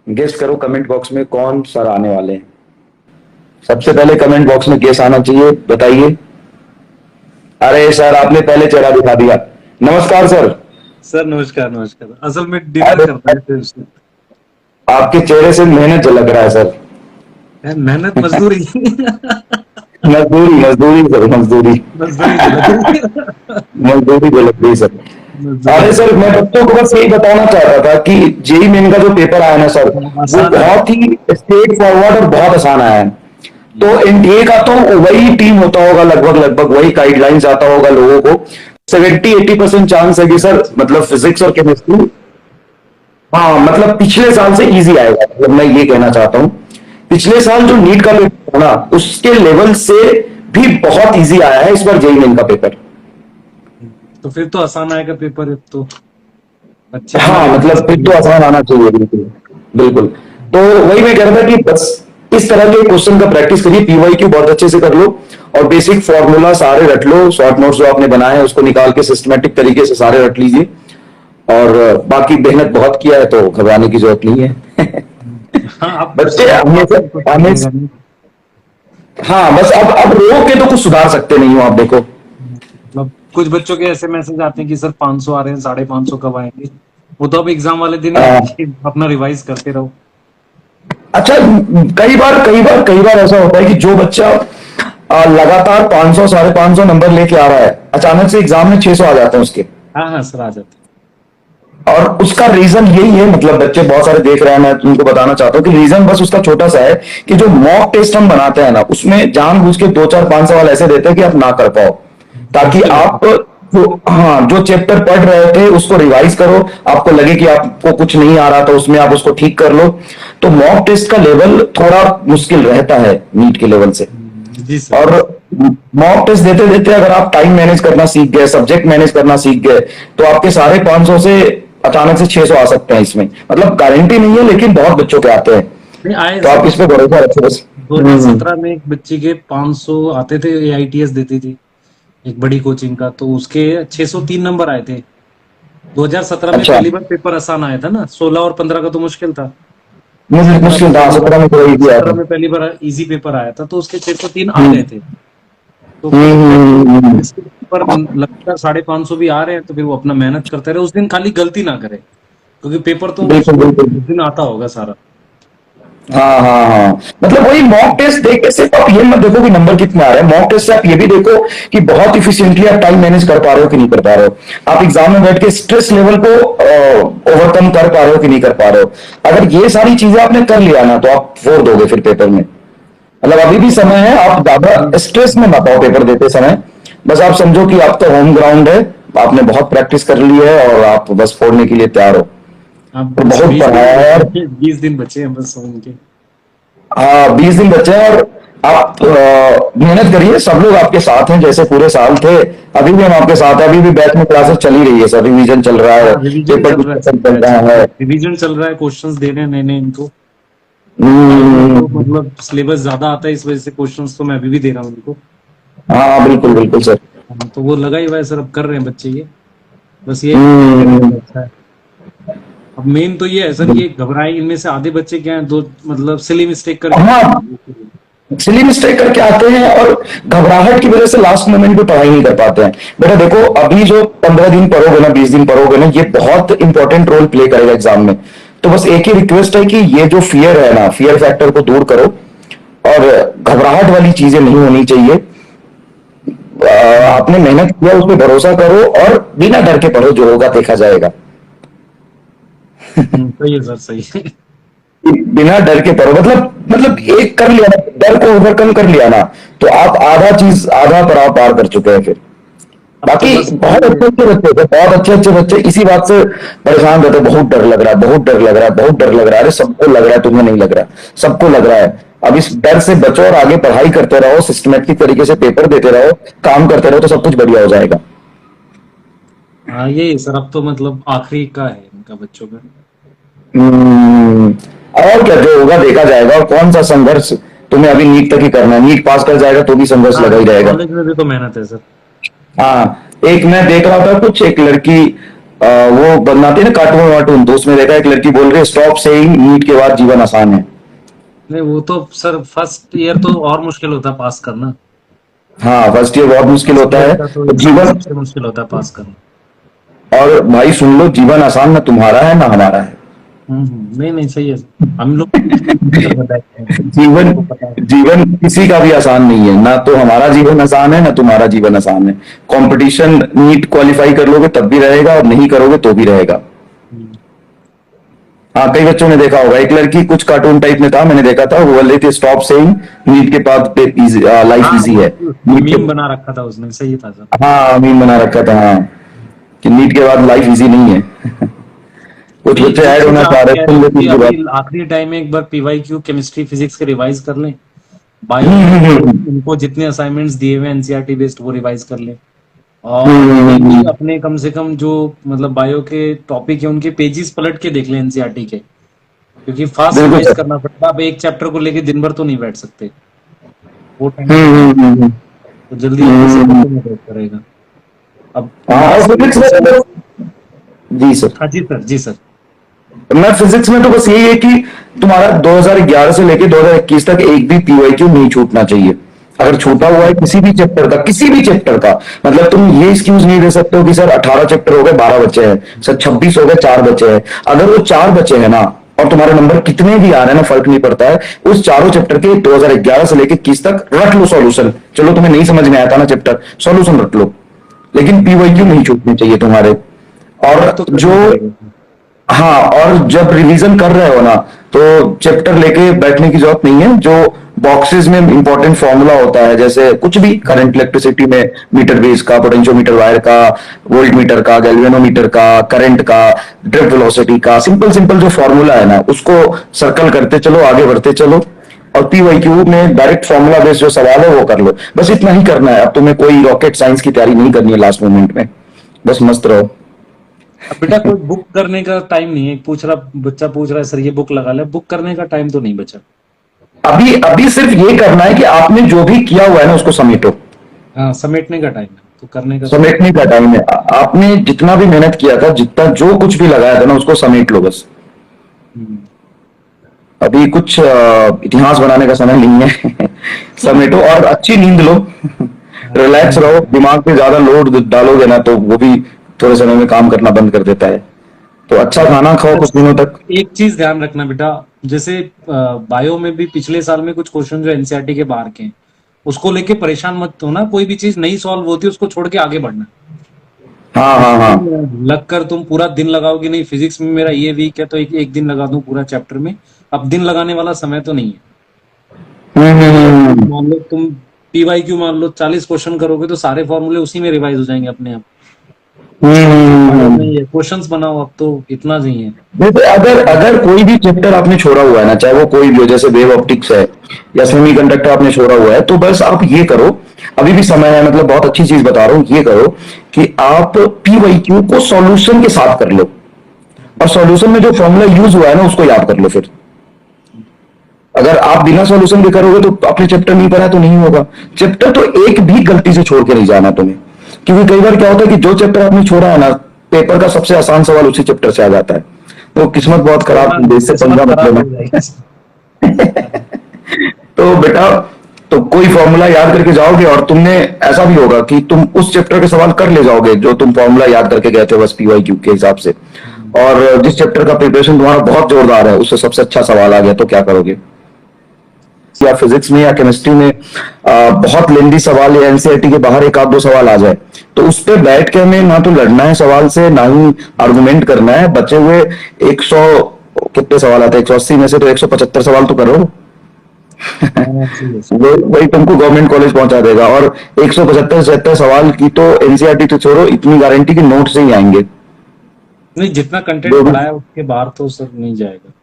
Guess करो comment box में कौन सर आने वाले हैं। सबसे पहले कमेंट बॉक्स में गेस आना चाहिए, बताइए। अरे सर, आपने पहले चेहरा दिखा दिया। नमस्कार सर। सर नमस्कार नमस्कार। असल में डिनर अरे, कर रहे थे उसमें। आपके चेहरे से मेहनत झलक रहा है सर। यार मेहनत मजदूरी मजदूरी मजदूरी सर, मजदूरी। मजदूरी झलक रही है। मजदूरी झलक रही सर। मजदूरी अरे सर, झलक मैं बच्चों को बस यही बताना चाहता था कि जेई मेन का जो पेपर आया ना सर, रही है। वो आसान आया बहुत ही स्ट्रेट फॉरवर्ड और बहुत आसान आया है। तो एनडीए का तो वही टीम होता होगा, लगभग लगभग वही गाइडलाइंस आता होगा लोगों को। 70-80% चांस है कि सर मतलब फिजिक्स और केमिस्ट्री, हाँ मतलब पिछले साल से इजी आएगा, मतलब मैं ये कहना चाहता हूँ। पिछले साल जो नीट का पेपर था ना, उसके लेवल से भी बहुत इजी आया है इस बार जेई मेन का पेपर। तो फिर तो आसान आएगा पेपर। अब तो बच्चे अपना हाँ रिवाइज मतलब कर फिर तो लेंगे। आसान आना चाहिए, बिल्कुल। बिल्कुल। तो वही मैं कह रहा था कि बस इस तरह के क्वेश्चन का प्रैक्टिस करिए, पीवाईक्यू बहुत अच्छे से कर लो, और बेसिक फॉर्मूला सारे रट लो, शॉर्ट नोट्स जो आपने बनाए हैं उसको निकाल के सिस्टमेटिक तरीके से सारे रट लीजिए। और बाकी मेहनत बहुत किया है तो घबराने की जरूरत नहीं है। हाँ, आप बच्चे स्मार्ट हो, हमेशा आपको कुछ हमें, दिखेगा नहीं। हाँ बस अब रो के तो कुछ सुधार सकते नहीं हो आप, देखो। मतलब कुछ बच्चों के ऐसे मैसेज आते हैं कि सर 500 आ रहे हैं, 550 कब आएंगे। वो तो अब एग्जाम वाले दिन ही आ, आएंगे। अपना रिवाइज करते रहो। अच्छा, कई बार ऐसा होता है कि जो बच्चा लगातार 500 550 नंबर लेके आ रहा है, अचानक से एग्जाम में 600 आ जाते हैं उसके। हाँ हाँ सर, आ जाते और उसका रीजन यही है, मतलब बच्चे बहुत सारे देख रहे हैं, मैं तुमको बताना चाहता हूँ कि रीजन बस उसका छोटा सा है कि जो मॉक टेस्ट हम बनाते हैं ना, उसमें जानबूझ के 2 4 5 सवाल ऐसे देते हैं कि आप ना कर पाओ, हैं। ताकि मुश्किल होता है। आप जो चैप्टर पढ़ रहे थे उसको रिवाइज करो, आपको लगे कि आपको कुछ नहीं आ रहा था उसमें, आप उसको ठीक कर लो। तो मॉक टेस्ट का लेवल थोड़ा मुश्किल रहता है नीट के लेवल से। जी सर, और जी। मॉक टेस्ट देते देते अगर आप टाइम मैनेज करना सीख गए, सब्जेक्ट मैनेज करना सीख गए, तो आपके सारे 500 से अचानक से 600 आ सकते हैं इसमें। मतलब गारंटी नहीं है, लेकिन बहुत बच्चों के आते हैं। नहीं आए तो सर। आप इस पे भरोसा रखो बस। हम्म। 2017 में एक बच्ची के 500 आते थे, एआईटीएस देती थी एक बड़ी कोचिंग का, तो उसके 603 नंबर आए थे। 2017 में अच्छा, पहली बार पेपर आसान आया था ना, 16 और 15 का तो मुश्किल था। मुश्किल 17 में मुश्किल था, पहली बार 17 में तो वही दिया 17 था। में पहली बार इजी पेपर आया था, तो उसके 603 आ हम्म गए थे। तो फिर हम्म जब हम्म, हम्म, हम्म। इसके ऊपर लगातार 550 भी आ रहे हैं, तो फिर वो अपना मेहनत करते रहे, उस दिन खाली गलती ना करे, क्योंकि पेपर तो बिल्कुल उसको बिल्कुल। उस दिन आता होगा सारा। हाँ हाँ हाँ, मतलब वही मॉक टेस्ट देख के सिर्फ आप ये मत देखो कि नंबर कितने आ रहे हैं, मॉक टेस्ट से आप ये भी देखो कि बहुत इफिशिएंटली आप टाइम मैनेज कर पा रहे हो कि नहीं कर पा रहे हो, आप एग्जाम में बैठ के स्ट्रेस लेवल को ओवरकम कर पा रहे हो कि नहीं कर पा रहे हो। अगर ये सारी चीजें आपने कर लिया ना, तो आप फोड़ दोगे फिर पेपर में। मतलब अभी भी समय है, आप ज्यादा स्ट्रेस में मत आओ पेपर देते समय। बस आप समझो कि आप तो होम ग्राउंड है, आपने बहुत प्रैक्टिस कर ली है और आप बस फोड़ने के लिए तैयार हो। अब तो बस बहुत 20 दिन पढ़ाया है बचे यार। हैं, 20 दिन बचे हैं बस उनके। हाँ, 20 दिन बचे हैं, और आप मेहनत करिए, सब लोग आपके साथ हैं जैसे पूरे साल थे। अभी भी हम आपके साथ हैं, अभी भी बैच में क्लासेस चल ही रही है सर, रिवीजन चल रहा है, हाँ, रिवीजन पेपर चल रहा है सर, डिस्कशन चल बैच रहा है। रिवीजन चल रहा है, क्वेश्चंस दे रहे हैं नए नए इनको। आजकल हम्म, तो मतलब सिलेबस ज्यादा आता है, इस वजह से क्वेश्चंस तो मैं अभी भी दे रहा हूँ उनको। हाँ बिल्कुल बिल्कुल सर। तो वो लगा ही हुआ है सर, अब कर रहे हैं बच्चे ये। बस ये करते रहे हम्म, तो अच्छा है। अब मेन तो ये है सर, ये घबराए इनमें से आधे बच्चे क्या है, दो मतलब सिली मिस्टेक करके आते हाँ, हैं। सिली मिस्टेक करके आते हैं और घबराहट की वजह से लास्ट मोमेंट पे पढ़ाई नहीं कर पाते हैं। बेटा देखो, अभी जो 15 दिन पढ़ोगे ना, 20 दिन पढ़ोगे ना, ये बहुत इंपॉर्टेंट रोल प्ले करेगा एग्जाम में। तो बस एक ही रिक्वेस्ट है कि ये जो फियर है ना, फियर फैक्टर को दूर करो, और घबराहट वाली चीजें नहीं होनी चाहिए। आपने मेहनत किया, उस पर भरोसा करो, और बिना डर के पढ़ो, जो होगा देखा जाएगा। सही है सर, सही है। बिना डर के पढ़ो, मतलब एक कर लिया ना, डर को ओवरकम कर लिया ना, तो आप आधा चीज, आधा पड़ाव पार कर चुके हैं फिर। अब तो बाकी बस बहुत ये अच्छे अच्छे बच्चे थे, बहुत अच्छे अच्छे बच्चे इसी बात से परेशान रहते, बहुत डर लग रहा है, बहुत डर लग रहा है, बहुत डर लग रहा है। अरे सबको लग रहा है, तुम्हें नहीं लग रहा, सबको लग रहा है। अब इस डर से बचो और आगे पढ़ाई करते रहो, सिस्टमेटिक तरीके से पेपर देते रहो, काम करते रहो, तो सब कुछ बढ़िया हो जाएगा। हाँ, ये सर अब तो मतलब आखिरी का है इनका बच्चों का। हम्म, और क्या, जो होगा देखा जाएगा। और कौन सा संघर्ष तुम्हें अभी नीट तक ही करना है, नीट पास कर जाएगा तो भी संघर्ष हाँ, लगा ही रहेगा। कॉलेज में भी तो मेहनत है सर। हाँ, एक मैं देख रहा था, कुछ एक लड़की वो बनाते हैं ना कार्टून वार्टून, तो उसमें देखा एक लड़की बोल रही है स्टॉप सेइंग नीट के बाद जीवन आसान है। नहीं वो तो सर फर्स्ट ईयर तो और मुश्किल होता है पास करना। हाँ, फर्स्ट ईयर बहुत मुश्किल फर्स्ट होता ईयर है का तो तो एग्जाम जीवन। सबसे मुश्किल होता है पास करना। और भाई सुन लो, जीवन आसान ना तुम्हारा है ना हमारा है। नहीं नहीं सही है। हम लोग कर बैठते हैं, जीवन आपको पता है। जीवन किसी का भी आसान नहीं है, ना तो हमारा जीवन आसान है ना तुम्हारा जीवन आसान है। कंपटीशन नीट क्वालिफाई कर लोगे तब भी रहेगा और नहीं करोगे तो भी रहेगा। हम्म, हाँ, कई बच्चों ने देखा होगा, एक लड़की कुछ कार्टून टाइप में था, मैंने देखा था, वो बोल रही थी स्टॉप सेइंग नीट के बाद लाइफ हाँ इजी वो है। नीट के मीम बना रखा था उसने, सही था सर। हाँ, मीम बना रखा था, हाँ, कि नीट के बाद लाइफ इजी नहीं है। कुछ नहीं बच्चे जो ऐड चीज होना आप चाह रहे कह थे रहे हो लेकिन कि की अभी बात। आखिरी टाइम में एक बार पीवाईक्यू केमिस्ट्री फिजिक्स के रिवाइज कर लें। बायो हम्म में हम्म तो हम्म उनको जितने असाइनमेंट्स दिए हुए एनसीईआरटी बेस्ड वो रिवाइज कर लें। हम्म, और हम्म, डेली हम्म, अपने कम से कम जो मतलब बायो के टॉपिक है उनके पेजेस पलट के देख लें एनसीईआरटी के, क्योंकि फास्ट बिल्कुल रिवाइज सर। करना पड़ता है। आप एक चैप्टर को लेके दिन भर तो नहीं बैठ सकते, वो टाइम हम्म चाहिए। हम्म हम्म तो जल्दी हम्म, जल्दी से हम्म, खत्म हो करेगा। अब हाँ, और मैथ्स में फिजिक्स में जैसे, तो जी सर। हाँ जी सर, जी सर। मैं फिजिक्स में तो बस यही है कि तुम्हारा 2011 से लेके 2021 तक एक भी पीवाईक्यू नहीं छूटना चाहिए। अगर छूटा हुआ है किसी भी चैप्टर का, किसी भी चैप्टर का, मतलब तुम ये एक्सक्यूज नहीं दे सकते हो कि सर 18 चैप्टर हो गए 12 बचे हैं, सर 26 हो गए 4 बचे हैं। अगर वो 4 बचे हैं ना, और तुम्हारे नंबर कितने भी आ रहे हैं ना, फर्क नहीं पड़ता है, उस चारों चैप्टर के 2011 से लेके 21 तक रट लो सॉल्यूशन। चलो तुम्हें नहीं समझ में आया था ना चैप्टर, सॉल्यूशन रट लो, लेकिन पीवाईक्यू नहीं छूटने चाहिए तुम्हारे। वो और तो जो करना पड़ेगा। हाँ, और जब रिवीजन कर रहे हो ना, तो चैप्टर लेके बैठने की जरूरत नहीं है। जो बॉक्सेस में इंपॉर्टेंट फॉर्मूला होता है, जैसे कुछ भी करंट इलेक्ट्रिसिटी में, मीटर बेस का, पोटेंशियोमीटर वायर का, वोल्ट मीटर का, गैल्वेनोमीटर का, करंट का, ड्रिफ्ट वेलोसिटी का, सिंपल सिंपल जो फॉर्मूला है ना, उसको सर्कल करते चलो, आगे बढ़ते चलो। और पीवाईक्यू में डायरेक्ट फॉर्मूला बेस्ड जो सवाल है वो कर लो, बस इतना ही करना है। अब तुम्हें कोई रॉकेट साइंस की तैयारी नहीं करनी है लास्ट मोमेंट में, बस मस्त रहो। अब बेटा कोई बुक करने का टाइम नहीं है, बच्चा पूछ रहा है सर ये बुक लगा ले, बुक करने का टाइम तो नहीं बचा। अभी अभी सिर्फ ये करना है कि आपने जो भी किया हुआ है ना उसको समेटो। हाँ समेटने का टाइम है, तो करने का तो है। समेटने का टाइम है। आपने जितना भी मेहनत किया था, जितना जो कुछ भी लगाया था ना, उसको समेट लो बस। हम्म। अभी कुछ इतिहास बनाने का समय नहीं है। समेटो और अच्छी नींद लो। हाँ, रिलैक्स रहो, दिमाग पे ज्यादा लोड डालोगे ना तो वो भी थोड़े समय में काम करना बंद कर देता है। तो अच्छा खाना खाओ कुछ दिनों तक। एक चीज ध्यान रखना बेटा, जैसे बायो में भी पिछले साल में कुछ क्वेश्चन जो एनसीईआरटी के बाहर के हैं, उसको लेके परेशान मत होना। कोई भी चीज नहीं सॉल्व होती उसको छोड़ के आगे बढ़ना। हाँ हाँ ऐसा हाँ। नहीं है, लग कर तुम पूरा दिन लगाओगे, नहीं फिजिक्स में मेरा ये वीक है तो एक दिन लगा दूं पूरा चैप्टर में। अब दिन लगाने वाला समय तो नहीं है। क्योंकि अब हम्म। मान लो तुम पीवाईक्यू मान लो 40 क्वेश्चन करोगे तो सारे फॉर्मूले उसी में रिवाइज हो जाएंगे अपने आप। बायो में ये क्वेश्चंस बनाओ, अब तो इतना चाहिए। जैसे अगर अगर कोई भी चैप्टर आपने छोड़ा हुआ है ना, चाहे वो कोई भी हो, जैसे वेव ऑप्टिक्स है या सेमीकंडक्टर आपने छोड़ा हुआ है, तो बस आप ये करो। अभी भी समय है, मतलब बहुत अच्छी चीज बता रहा हूँ, ये करो कि आप पीवाईक्यू को सॉल्यूशन के साथ कर लो, और सॉल्यूशन में जो फॉर्मूला यूज हुआ है ना उसको याद कर लो। फिर अगर आप बिना सॉल्यूशन के करोगे तो आपने चैप्टर नहीं पढ़ा तो नहीं होगा। चैप्टर तो एक भी गलती से छोड़ के नहीं जाना तुम्हें, क्योंकि कई बार क्या होता है कि जो चैप्टर आपने छोड़ा है ना, पेपर का सबसे आसान सवाल उसी चैप्टर से आ जाता है। तो किस्मत बहुत खराब, हाँ, इससे किस्मत पंगा मत खराब लेना। हो जाएगी। हाँ, तो बेटा, तो कोई फॉर्मूला याद करके जाओगे और तुमने, ऐसा भी होगा कि तुम उस चैप्टर के सवाल कर ले जाओगे जो तुम फॉर्मूला याद करके गए थे बस पीवाईक्यू के हिसाब से। और जिस चैप्टर का प्रिपरेशन तुम्हारा बहुत जोरदार है, उससे सबसे अच्छा सवाल आ गया तो क्या करोगे? या फिजिक्स में या केमिस्ट्री में बहुत लेंदी सवाल या एनसीईआरटी के बाहर एक आध दो सवाल आ जाए, तो उस पे बैठ के हमें ना तो लड़ना है सवाल से, ना ही आर्गुमेंट करना है। बचे हुए 100 कितने सवाल आते हैं, 180 में से तो 175 सवाल तो करो। हाँ, सही है, सही है। वही तुमको गवर्नमेंट कॉलेज पहुंचा देगा। और 175 76 सवाल की तो एनसीईआरटी तो छोड़ो, इतनी गारंटी कि नोट से ही आएंगे। नहीं जितना कंटेंट जो भी पढ़ा है उसके बाहर तो सर नहीं जाएगा।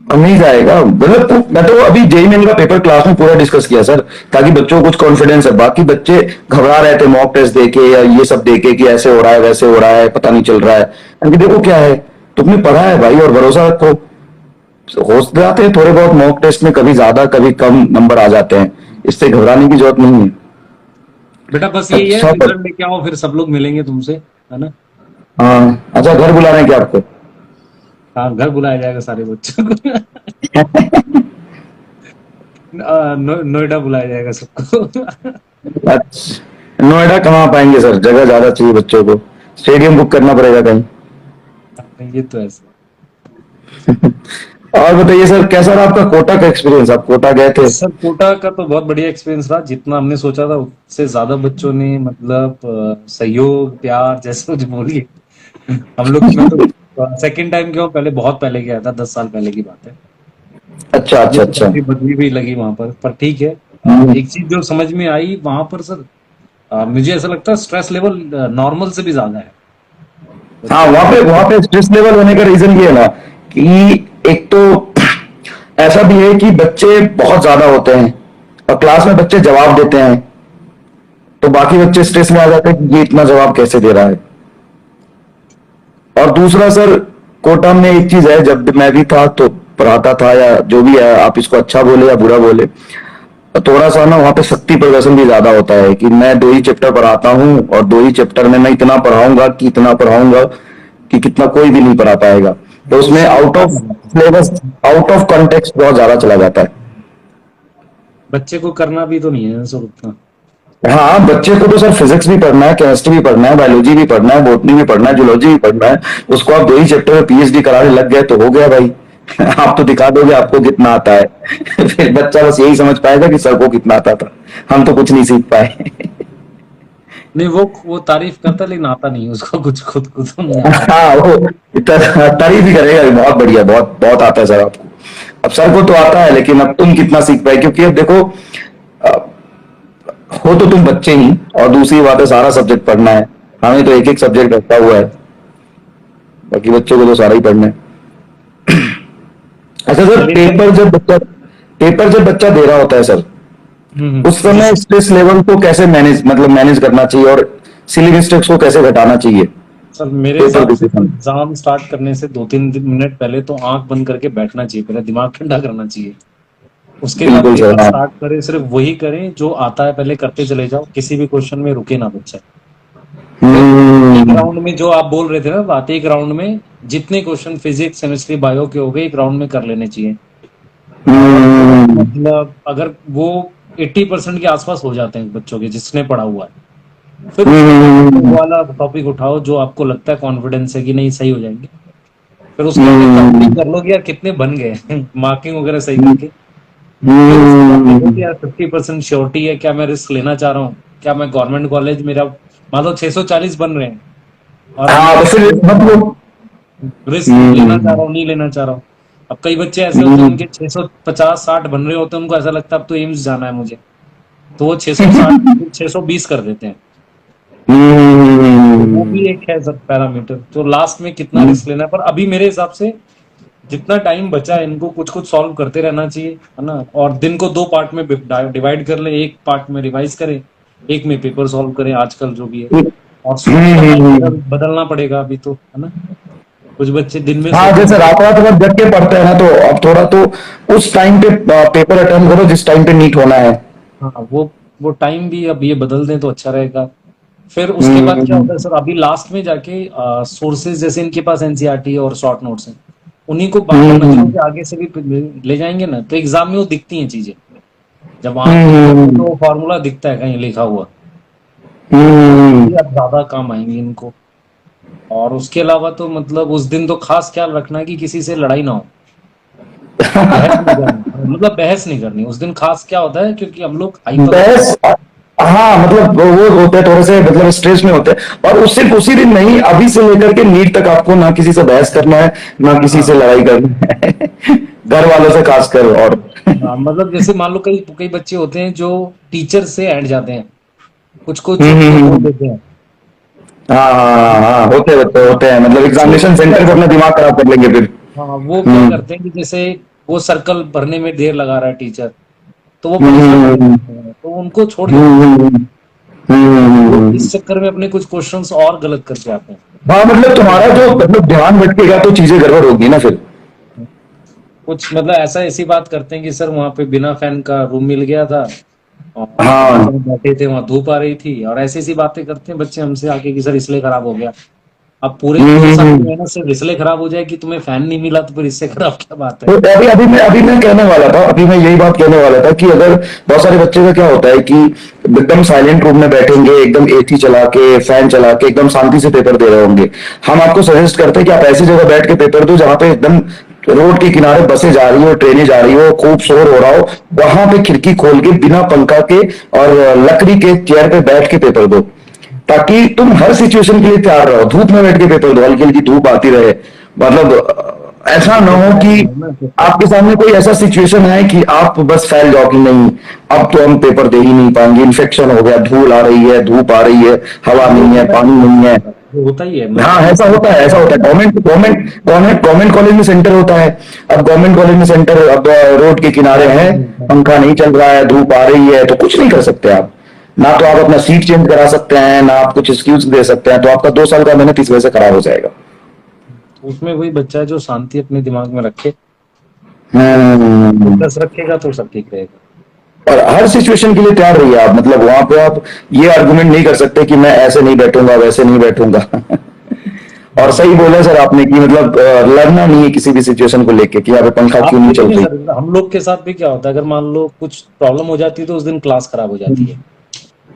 नहीं जाएगा, मतलब मैं तो अभी जेई मेन का पेपर क्लास में पूरा डिस्कस किया सर, ताकि बच्चों को कुछ कॉन्फिडेंस है। बाकी बच्चे घबरा रहे थे मॉक टेस्ट देके या ये सब देके कि ऐसे हो रहा है वैसे हो रहा है, पता नहीं चल रहा है। क्योंकि देखो क्या है, तुमने पढ़ा है भाई और भरोसा रखो। हो जाते हैं थोड़े बहुत मॉक टेस्ट में, कभी ज्यादा कभी कम नंबर आ जाते हैं, इससे घबराने की जरूरत नहीं है। बेटा बस यही है, अच्छा रिजल्ट लेके आओ फिर सब लोग मिलेंगे तुमसे, है ना। हाँ, अच्छा घर बुला रहे हैं क्या आपको? हाँ, घर बुलाया जाएगा सारे बच्चों को। नोएडा बुलाया जाएगा सबको। अच्छा, नोएडा कहाँ पाएंगे सर, जगह ज्यादा चाहिए बच्चों को, स्टेडियम बुक करना पड़ेगा कहीं। नहीं, ये तो ऐसे। और बताइए सर, कैसा रहा आपका कोटा का एक्सपीरियंस, आप कोटा गए थे? सर कोटा का तो बहुत बढ़िया एक्सपीरियंस रहा, जितना हमने सोचा था उससे ज्यादा बच्चों ने मतलब सहयोग प्यार जैसे कुछ बोलिए। हम लोग, मैं तो सेकंड टाइम गया हूँ, पहले बहुत पहले गया था, 10 साल पहले की बात है। अच्छा मुझे अच्छा तो अच्छा। काफी बदली भी लगी वहां पर ठीक है। हम्म। एक चीज जो समझ में आई वहां पर सर, मुझे ऐसा लगता है स्ट्रेस लेवल नॉर्मल से भी ज्यादा है हाँ, बच्चों का। वहां पे स्ट्रेस लेवल होने का रीजन ये है ना कि एक तो ऐसा भी है कि बच्चे बहुत ज्यादा होते हैं और क्लास में बच्चे जवाब देते हैं, तो बाकी बच्चे स्ट्रेस में आ जाते हैं कि ये इतना जवाब कैसे दे रहा है। और दूसरा सर, कोटा में एक चीज है, जब मैं भी था तो पढ़ाता था, या जो भी है आप इसको अच्छा बोले या बुरा बोले, थोड़ा सा ना वहाँ पे शक्ति प्रदर्शन भी ज्यादा होता है कि मैं 2 ही चैप्टर पढ़ाता हूँ और 2 ही चैप्टर में मैं इतना पढ़ाऊंगा कि इतना पढ़ाऊंगा कि कितना कोई भी नहीं पढ़ा पाएगा, तो वो उसमें स्ट्रेस आउट ऑफ ज्यादा है। सिलेबस, आउट ऑफ कंटेक्स्ट बहुत ज्यादा चला जाता है। बच्चे को करना भी तो नहीं है सर उतना। हाँ, बच्चे को तो सर फिजिक्स भी पढ़ना है, केमिस्ट्री भी पढ़ना है, बायोलॉजी भी पढ़ना है, बॉटनी भी पढ़ना है, जूलॉजी भी पढ़ना है। उसको आप 2 ही चैप्टर में पीएचडी कराने लग गए तो हो गया भाई। आप तो दिखा दोगे आपको कितना आता है। फिर बच्चा बस यही समझ पाएगा कि सर को कितना आता था, हम तो कुछ नहीं सीख पाए। नहीं, वो तारीफ करता है, लेकिन आता नहीं है उसको कुछ, खुद खुद तो नहीं आता। हाँ, वो तारीफ ही करेगा कि बहुत बढ़िया, बहुत बहुत आता है सर आपको। अब सर को तो आता है, लेकिन अब तुम कितना सीख पाए, क्योंकि अब देखो, हो तो तुम बच्चे ही, और दूसरी बात है सारा सब्जेक्ट पढ़ना है, हमें तो एक एक सब्जेक्ट रखा हुआ है, बाकी बच्चों को तो सारा ही पढ़ना है। अच्छा सर, चलिए सर। पेपर जब बच्चा दे रहा होता है सर, उस समय जैसे स्ट्रेस लेवल को कैसे मैनेज, मतलब मैनेज करना चाहिए, और सिली मिस्टेक्स को कैसे घटाना चाहिए सर मेरे पेपर हिसाब देते से तो समय? एग्जाम स्टार्ट करने से 2-3 मिनट पहले तो आंख बंद करके बैठना चाहिए, पहले दिमाग ठंडा करना चाहिए। उसके बाद बिल्कुल सर, पेपर हाँ। स्टार्ट करें, सिर्फ वही करें जो आता है, पहले करते चले जाओ, किसी भी क्वेश्चन में रुके ना बच्चा। फिर एक हम्म। राउंड में जो आप बोल रहे थे ना बात, एक राउंड में जितने क्वेश्चन फिजिक्स केमिस्ट्री बायो के हो गए एक राउंड में कर लेने चाहिए। और हम्म। मतलब अगर वो 80% के आसपास हो जाते हैं बच्चों के जिसने पढ़ा हुआ है, फिर उसके बाद वो हम्म। वाला टॉपिक उठाओ जो आपको लगता है कॉन्फिडेंस है कि नहीं सही हो जाएंगे। फिर उसके बाद एक काउंटिंग हम्म। कर लो कि यार कितने बन गए, मार्किंग वगैरह सही करके। फिर उसके बाद देखो कि हम्म। यार 50% श्योरिटी है, क्या मैं रिस्क लेना चाह रहा हूँ, क्या मैं गवर्नमेंट कॉलेज, मेरा मान लो 640 बन रहे हैं और अब हाँ, मैं तो फिर मतलब, रिस्क लेना चाह रहा हम्म। हूँ नहीं लेना चाह रहा हूँ। अब कई बच्चे ऐसे होते हैं हम्म। उनके 650-60 बन रहे होते हैं, उनको ऐसा लगता है अब तो एम्स जाना है मुझे, तो वो 660 620 कर देते हैं। तो वो भी हम्म। एक है सब पैरामीटर, तो लास्ट में कितना रिस्क लेना है। पर अभी मेरे हिसाब से जितना टाइम बचा है इनको कुछ कुछ सॉल्व करते रहना चाहिए, है ना। और दिन को 2 पार्ट में डिवाइड कर ले, एक पार्ट में रिवाइज करें, एक में पेपर सॉल्व करें आजकल जो भी है। और सोने का टाइम बदलना पड़ेगा अभी तो, है ना। कुछ बच्चे दिन में हाँ, सोते जैसे हैं। रात रात भर जग के पढ़ते हैं ना, तो अब थोड़ा तो उस टाइम पे पेपर अटेम्प्ट करो जिस टाइम पे नीट होना है। हाँ, वो टाइम भी अब ये बदल दें तो अच्छा रहेगा। फिर उसके बाद क्या हम्म। होता है सर, अभी लास्ट में जाके सोर्सेज जैसे इनके पास एनसीईआरटी और शॉर्ट नोट्स हैं, उन्हीं को बाकी बच्चों हम्म। के आगे से भी ले जाएंगे ना, तो एग्जाम में वो दिखती हैं चीजें। जब आंख बंद करते हैं हम्म। तो फॉर्मूला दिखता है कहीं लिखा हुआ, तो हम्म। ये अब ज्यादा काम आएंगे इनको। और उसके अलावा तो मतलब उस दिन तो खास ख्याल रखना है कि किसी से लड़ाई ना हो, बहस नहीं करनी, मतलब बहस नहीं करनी उस दिन। खास क्या होता है, क्योंकि हम लोग हाइपर होते हैं। बस, हाँ, मतलब वो होते हैं थोड़े से, मतलब स्ट्रेस में होते हैं, और उस सिर्फ उसी दिन नहीं, अभी से लेकर के नीट तक आपको ना किसी से बहस करना है, ना किसी से हाँ लड़ाई करनी है। घर वालों से खासकर। और हाँ, मतलब जैसे मान लो कई कई बच्चे होते हैं जो टीचर से ऐंठ जाते हैं, कुछ कुछ हम्म। जो बोल देते हैं। हाँ हाँ हाँ, होते होते हाँ, होते हैं, मतलब बच्चे एग्जामिनेशन वो सेंटर पे ऐसा अपना करते दिमाग हैं। खराब कर लेंगे फिर। हाँ, वो क्या हम्म। करते हैं कि जैसे वो सर्कल भरने में देर लगा रहा है टीचर, तो वो परेशान हो हम्म। जाते हैं, तो उनको छोड़ देते हैं। हम्म। वो हम्म। इस चक्कर में अपने कुछ क्वेश्चंस और गलत करके आते हैं। हाँ, मतलब तो तुम्हारा जो मतलब ध्यान भटकेगा तो चीजें गड़बड़ होगी ना फिर। कुछ मतलब ऐसा ऐसी बात करते हैं कि सर वहां पे बिना फैन का रूम मिल गया था और जहां हाँ। पे हम बैठे थे वहां धूप आ रही थी, और ऐसी ऐसी बातें करते हैं बच्चे हमसे आके कि सर इसलिए खराब हो गया। अब पूरे 2 साल की मेहनत से डिस्प्ले खराब हो जाए कि तुम्हें फैन नहीं मिला तो फिर इससे खराब क्या बात है। तो अभी मैं कहने वाला था, अभी मैं यही बात कहने वाला था कि अगर बहुत सारे बच्चे का क्या होता है कि एकदम साइलेंट रूम में बैठेंगे, एकदम एसी चला के, फैन चला के, एकदम शांति से पेपर दे रहे होंगे। हम आपको सजेस्ट करते हैं कि आप ऐसी जगह बैठ के पेपर दो जहां पे एकदम रोड के किनारे बसें जा रही हो, ट्रेनें जा रही हो, खूब शोर हो रहा हो, वहां पे खिड़की खोल के बिना पंखा के और लकड़ी के चेयर पे बैठ के पेपर दो, ताकि तुम हर सिचुएशन के लिए तैयार रहो। धूप में बैठ के पेपर दो, हल्की हल्की धूप आती रहे, मतलब ऐसा ना हो कि आपके सामने कोई ऐसा सिचुएशन है कि आप बस फैल जाओ कि नहीं, अब तो हम पेपर दे ही नहीं पाएंगे, इन्फेक्शन हो गया, धूल आ रही है, धूप आ रही है, हवा नहीं है, पानी नहीं है। वो होता ही है हाँ, ऐसा होता है, ऐसा होता है। गवर्नमेंट कॉलेज में सेंटर होता है। अब गवर्नमेंट कॉलेज में सेंटर, अब रोड के किनारे है, पंखा नहीं चल रहा है, धूप आ रही है, तो कुछ नहीं कर सकते आप। ना तो आप अपना सीट चेंज करा सकते हैं, ना आप कुछ एक्सक्यूज दे सकते हैं, तो आपका 2 साल का मेहनत इस वजह से खराब हो जाएगा। उसमें वही बच्चा है जो शांति अपने दिमाग में रखे, हम्म। फोकस रखेगा तो सब ठीक रहेगा। और हर सिचुएशन के लिए तैयार रहिए आप, मतलब वहां पे आप ये आर्गुमेंट नहीं कर सकते कि मैं ऐसे नहीं बैठूंगा, वैसे नहीं बैठूंगा। और सही बोले सर आपने कि मतलब लड़ना नहीं है किसी भी सिचुएशन को लेके कि यहाँ पे पंखा आप क्यों नहीं चल देखिए रही। सर, हम लोग के साथ भी क्या होता है, अगर मान लो कुछ प्रॉब्लम हो जाती है तो उस दिन क्लास खराब हो जाती है,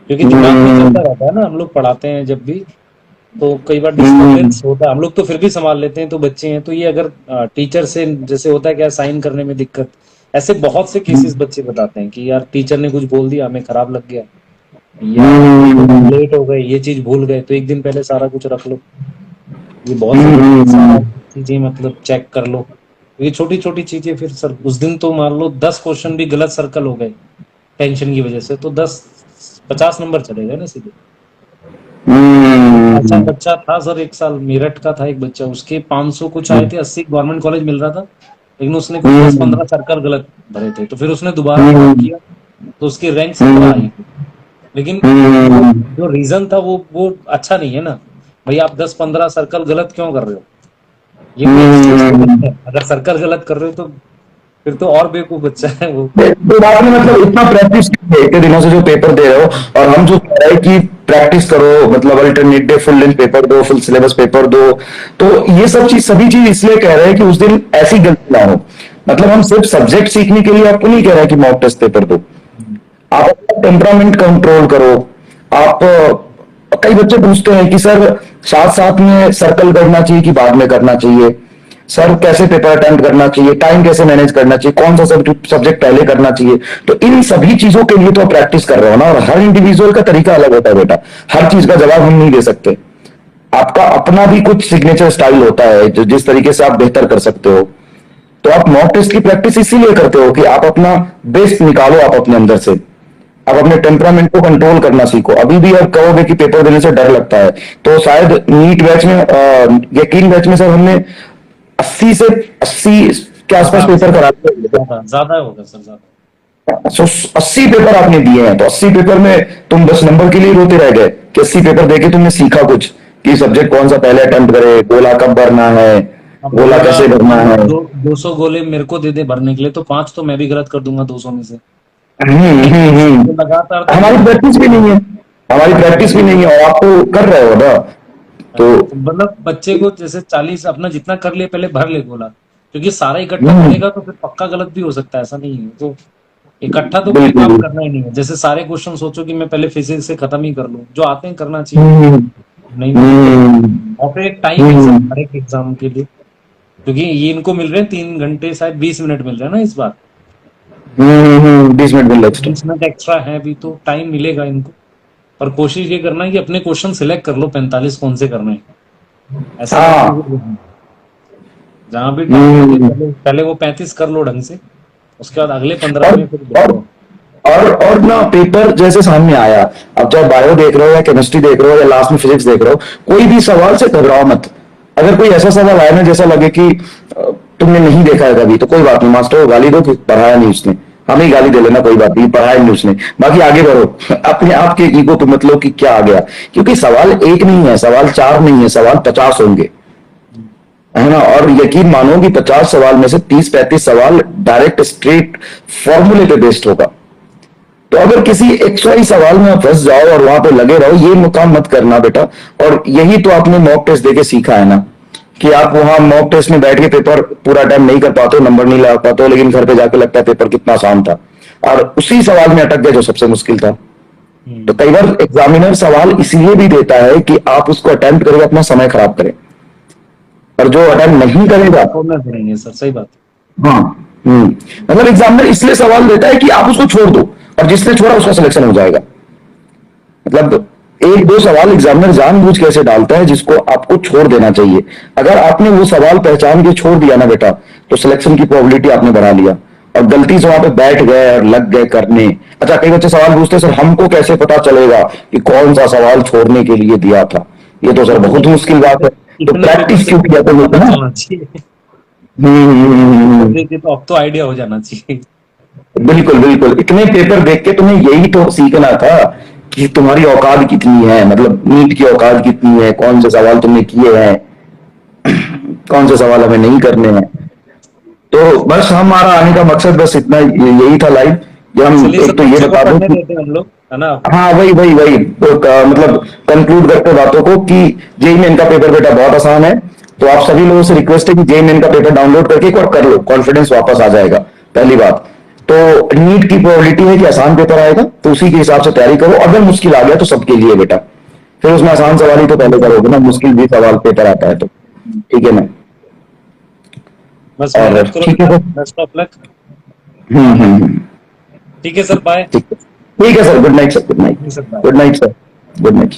क्योंकि दिमाग में चलता रहता है ना। हम लोग पढ़ाते हैं जब भी, तो कई बार डिस्टर्बेंस होता है। हम लोग तो फिर भी संभाल लेते हैं, तो बच्चे हैं तो ये अगर टीचर से जैसे होता है क्या, साइन करने में दिक्कत, ऐसे बहुत से केसेस बच्चे बताते हैं कि यार टीचर ने कुछ बोल दिया, हमें खराब लग गया, या लेट हो गए, ये चीज भूल गए, तो एक दिन पहले सारा कुछ रख लो। ये बहुत से सारा चीजें मतलब चेक कर लो। ये छोटी छोटी चीजें, फिर सर उस दिन तो मान लो 10 क्वेश्चन भी गलत सर्कल हो गए टेंशन की वजह से, तो 50 नंबर चले गए ना सीधे। अच्छा बच्चा था सर, 1 साल मेरठ का था एक बच्चा, उसके 500 कुछ आए थे, 80 गवर्नमेंट कॉलेज मिल रहा था, लेकिन उसने कुछ 10-15 सर्कल गलत भरे थे, तो फिर उसने दोबारा फॉर्म किया, तो उसकी रैंक 17 आई थी। लेकिन जो रीजन था वो अच्छा नहीं है ना भाई, आप 10-15 सर्कल गलत क्यों कर रहे हो, ये कोई excuse तो नहीं है। अगर सर्कल गलत कर रहे हो तो फिर तो और बेवकूफ बच्चा है वो। तो आपने मतलब इतना प्रैक्टिस इतने दिनों से जो पेपर दे रहे हो, और हम जो कह रहे हैं कि प्रैक्टिस करो, मतलब alternate day full length paper दो, फुल सिलेबस पेपर दो, तो ये सभी चीज इसलिए कह रहे हैं कि उस दिन ऐसी गलती ना हो। मतलब हम सिर्फ सब्जेक्ट सीखने के लिए आपको नहीं कह रहे कि मॉक टेस्ट पेपर दो, आप अपना टेम्परामेंट कंट्रोल करो। आप कई बच्चे पूछते हैं कि सर साथ साथ में सर्कल करना चाहिए कि बाद में करना चाहिए, सर कैसे पेपर अटेम्प्ट करना चाहिए, टाइम कैसे मैनेज करना चाहिए, कौन सा सब्जेक्ट पहले करना चाहिए। तो इन सभी चीजों के लिए तो प्रैक्टिस कर रहे हो ना, और हर इंडिविजुअल का तरीका अलग होता है बेटा, हर चीज का जवाब हम नहीं दे सकते। आपका अपना भी कुछ सिग्नेचर स्टाइल होता है जो जिस तरीके से आप बेहतर कर सकते हो। तो आप मॉक टेस्ट की प्रैक्टिस इसीलिए करते हो कि आप अपना बेस्ट निकालो, आप अपने अंदर से, आप अपने टेम्परामेंट को कंट्रोल करना सीखो। अभी भी आप कहोगे कि पेपर देने से डर लगता है, तो शायद नीट बैच में या क्लीन बैच में सर हमने 80 के आसपास पेपर करा दिए। ज्यादा होगा सर, ज्यादा। 80 पेपर आपने दिए हैं, तो 80 पेपर में तुम 10 नंबर के लिए रोते रह गए कि 80 पेपर देके तुमने सीखा कुछ कि सब्जेक्ट कौन सा पहले अटेम्प्ट करे, गोला कब भरना है, अब गोला कैसे भरना है। 200 गोले मेरे को दे दे भरने के लिए, तो 5 तो मैं भी गलत कर दूंगा 200 में से। तो लगातार तो हमारी प्रैक्टिस भी नहीं है, हमारी प्रैक्टिस भी नहीं है, और आप तो कर रहे हो ना। तो मतलब बच्चे को जैसे 40 अपना जितना कर लिया पहले भर ले गोला, क्योंकि सारा इकट्ठा करेगा तो फिर पक्का गलत भी हो सकता है, ऐसा नहीं है। तो इकट्ठा तो कोई काम करना ही नहीं है। जैसे सारे क्वेश्चन सोचो कि मैं पहले फिजिक्स से खत्म ही कर लूं, जो आते हैं करना चाहिए, नहीं और फिर एक टाइम है सर हर एक एग्जाम के लिए, क्योंकि ये इनको मिल रहे हैं 3 घंटे, शायद 20 मिनट मिल रहे हैं ना इस बार। 20 मिनट मिल 20 मिनट एक्स्ट्रा है भी, तो टाइम मिलेगा इनको। पर कोशिश ये करना है कि अपने क्वेश्चन सिलेक्ट कर लो 45 कौन से करने हैं, ऐसा जहां भी टाइम मिले पहले वो 35 कर लो ढंग से, उसके बाद अगले 15 में फिर देखो। और ना पेपर जैसे सामने आया, अब चाहे बायो देख रहे हो या केमिस्ट्री देख रहे हो या लास्ट में फिजिक्स देख रहे हो, कोई भी सवाल से घबराओ मत। अगर कोई ऐसा सवाल आया ना जैसा लगे कि तुमने नहीं देखा है कभी, तो कोई बात नहीं, मास्टर को गाली दो कि पढ़ाया नहीं उसने, हमें गाली दे लेना, कोई बात नहीं, पढ़ाया नहीं उसने, बाकी आगे बढ़ो। अपने आप के ईगो पे मतलब कि क्या आ गया, क्योंकि सवाल एक नहीं है, सवाल 4 नहीं है, सवाल 50 होंगे, है ना। और यकीन मानो कि 50 सवाल में से 30-35 सवाल डायरेक्ट स्ट्रेट फॉर्मूले पे बेस्ड होगा। तो अगर किसी XY सवाल में आप फंस जाओ और वहां पे लगे रहो, ये काम मत करना बेटा। और यही तो आपने मॉक टेस्ट देके सीखा है ना, कि आप वहां मॉक टेस्ट में बैठ के पेपर पूरा टाइम नहीं कर पाते हो, नंबर नहीं ला पाते हो, लेकिन घर पे जाके लगता है पेपर कितना आसान था, और उसी सवाल में अटक गए जो सबसे मुश्किल था। तो कई बार एग्जामिनर सवाल इसलिए भी देता है कि आप उसको अटेम्प्ट करके अपना समय खराब करें, और जो अटेम्प्ट नहीं करेगा, छोड़ना करेंगे सर, सही बात हाँ, मतलब एग्जामिनर इसलिए सवाल देता है कि आप उसको छोड़ दो, और जिसने छोड़ा उसका सिलेक्शन हो जाएगा। मतलब एक दो सवाल एग्जामिनर जानबूझ के ऐसे डालता है जिसको आपको छोड़ देना चाहिए। अगर आपने वो सवाल पहचान के छोड़ दिया ना बेटा, तो सिलेक्शन की प्रोबेबिलिटी आपने बढ़ा लिया, और गलती से वहां पे बैठ गए और लग गए करने। अच्छा, कई बच्चे सवाल पूछते हैं, सर हमको कैसे पता चलेगा कि कौन सा सवाल छोड़ने के लिए दिया था? ये तो सर बहुत मुश्किल बात है, तो इतने प्रैक्टिस पेपर क्यों किया से तुम पता ना? चलना चाहिए। देखिए तो अब तो आइडिया हो जाना चाहिए। बिल्कुल बिल्कुल, इतने पेपर देख के तुम्हें यही तो सीखना था कि तुम्हारी औकात कितनी है, मतलब नीट की औकात कितनी है, कौन से सवाल तुमने किए हैं, कौन से सवाल हमें नहीं करने हैं। तो बस हमारा आने का मकसद बस इतना यही था लाइव, कि हम चलिए एक सर, तो ये बच्चों को बता दो पढ़ने कि, देते हैं हम लोग, है ना। हाँ वही वही वही तो मतलब कंक्लूड करते बातों को कि जेई मेन का पेपर बेटा बहुत आसान है। तो आप सभी लोगों से रिक्वेस्ट है कि जेई मेन का पेपर डाउनलोड करके एक बार कर लो, कॉन्फिडेंस वापस आ जाएगा, पहली बात। तो नीट की प्रोबेबिलिटी है कि आसान पेपर आएगा, तो उसी के हिसाब से तैयारी करो। अगर मुश्किल आ गया तो सबके लिए बेटा, फिर उसमें आसान सवाल ही तो पहले करोगे ना, मुश्किल भी सवाल पेपर आता है तो, ठीक है ना। बस और मेहनत करो ठीक है बेटा, sir. Best of luck. Hmm. ठीक है सर, बाय। ठीक है sir, good night sir, good night. Sir bye. Good night sir, good night.